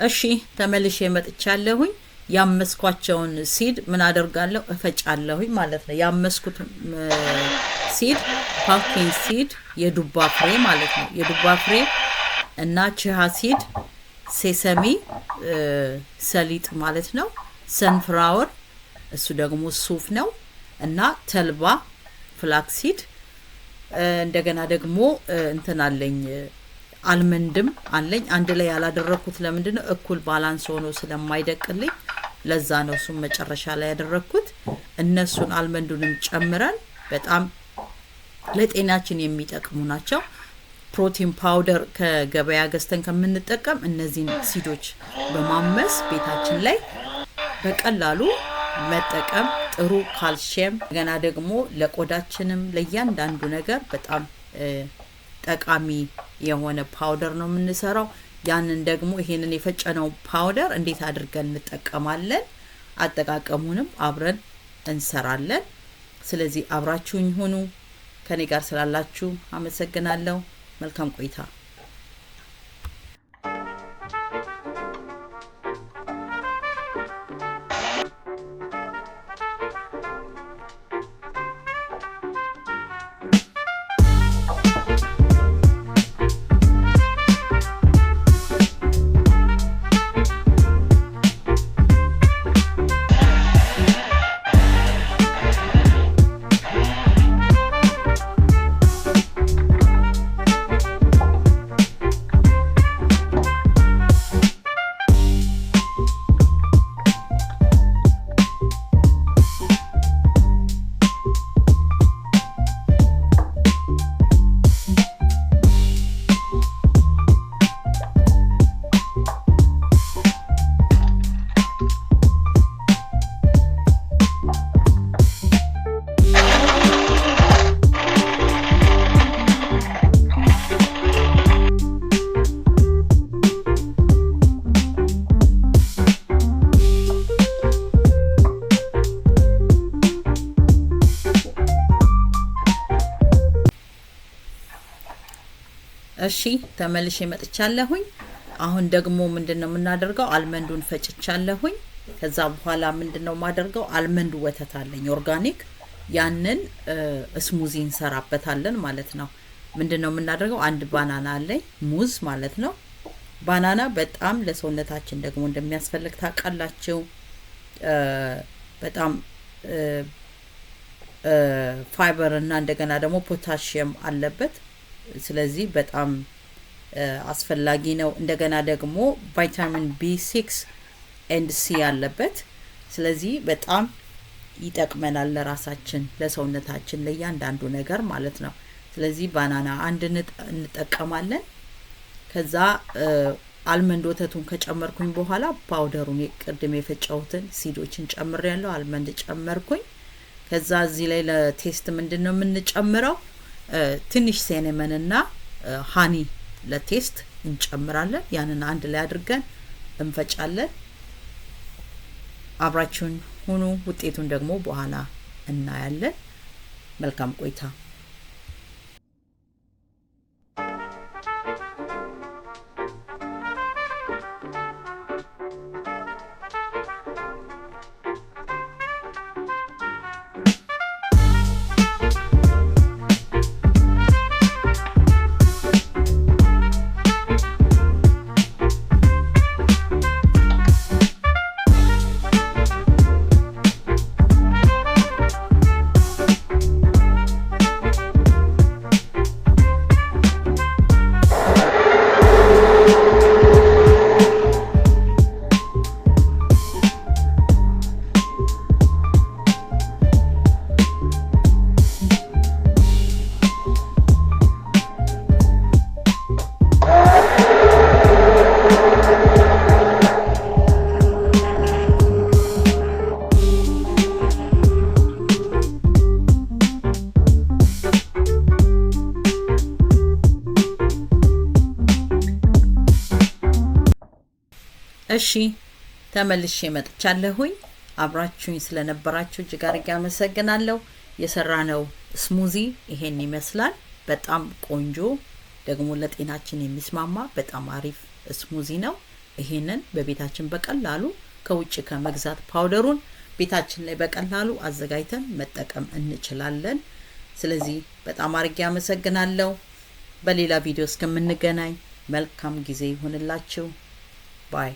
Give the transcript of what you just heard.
እሺ ተመልሼ መጥቻለሁኝ ያመስኳቸውን ሲድ ምን አደርጋለሁ እፈጫለሁኝ ማለት ነው ያመስኩት ሲድ ፓምኪን ሲድ የዱባ ፍሬ ማለት ነው የዱባ ፍሬ እና ቺያ ሲድ ሴሰሚ ሰሊጥ ማለት ነው ሰንፍላወር እሱ ደግሞ ሱፍ ነው እና ተልባ ፍላክሲድ እንደገና ደግሞ እንትን አለኝ አልመንድም አለኝ አንድ ላይ ያላደረኩት ለምንድነው እኩል ባላንስ ሆኖ ስለማይደቅልኝ ለዛ ነው እሱ መጨረሻ ላይ ያደረኩት እነሱን አልመንዱንም ጨምረን በጣም ለጤናችን የሚጠቅሙ ናቸው ፕሮቲን ፓውደር ከገበያ ገዝተን ከምንጠቀም እነዚህን ሲዶች በማመስ ቤታችን ላይ በቀላሉ መጠቀም ጥሩ ካልሲየም ገና ደግሞ ለቆዳችንም ለያንዳንዱ ነገር በጣም ጠቃሚ የሆነ ፓውደር ነው የምንሰራው ያንን ደግሞ ይሄንን የፈጨነው ፓውደር እንዴት አድርገን እንጠቀማለን አጠቃቀሙንም አብረን እንሰራለን ስለዚህ አብራችሁኝ ሁኑ ከኔ ጋር ስላላችሁ አመሰግናለሁ መልካም ቆይታ እሺ ተመልሼ መጥቻለሁኝ አሁን ደግሞ ምንድነው የምናደርገው አልመንዱን ፈጭቻለሁኝ ከዛ በኋላ ምንድነው ማደርገው አልመንዱ ወተት አለኝ ኦርጋኒክ ያንን ስሙዚ እንሰራበታለን ማለት ነው ምንድነው የምናደርገው አንድ ባናና አለኝ ሙዝ ማለት ነው ባናና በጣም ለሰውነታችን ደግሞ እንደሚያስፈልግ ታውቃላችሁ በጣም ፋይበር እና እንደገና ደግሞ ፖታሺየም አለበት ስለዚህ በጣም አስፈላጊ ነው እንደገና ደግሞ ቫይታሚን B6 and C አለበት ስለዚህ በጣም ይጠቅመናል ለራሳችን ለሰውነታችን ለያንዳንዱ ነገር ማለት ነው ስለዚህ ባናና አንድ እንጠቀማለን ከዛ አልመንድ ወተቱን ከጨመርኩኝ በኋላ ፓውደሩን ቅድም የፈጨሁትን ሲዶችን ጨምሬያለሁ አልመንድ ጨመርኩኝ ከዛ እዚህ ላይ ለቴስት ምንድነው የምንጨምረው ትንሽ ሲነመን እና ሃኒ ለቴስት እንጨምራለን ያንን አንድ ላይ አድርገን እንፈጫለን አብራችሁን ሁኑ ውጤቱን ደግሞ በኋላ እናያለን መልካም ቆይታ እሺ ተመልሼ መጥቻለሁኝ። አብራችሁኝ ስለነበራችሁ እጅግ አድርጌ አመሰግናለሁ። የሰራነው ስሙዚ ይሄን ይመስላል። በጣም ቆንጆ ደግሞ ለጤናችን የሚስማማ በጣም አሪፍ ስሙዚ ነው። ይሄንን በቤታችን በቀላሉ ከውጭ ከመግዛት ፓውደሩን ቤታችን ላይ በቀላሉ አዘጋጅተን መጠቀም እንችላለን። ስለዚህ በጣም አድርጌ አመሰግናለሁ። በሌላ ቪዲዮ እስከምንገናኝ መልካም ጊዜ ይሁንላችሁ። ባይ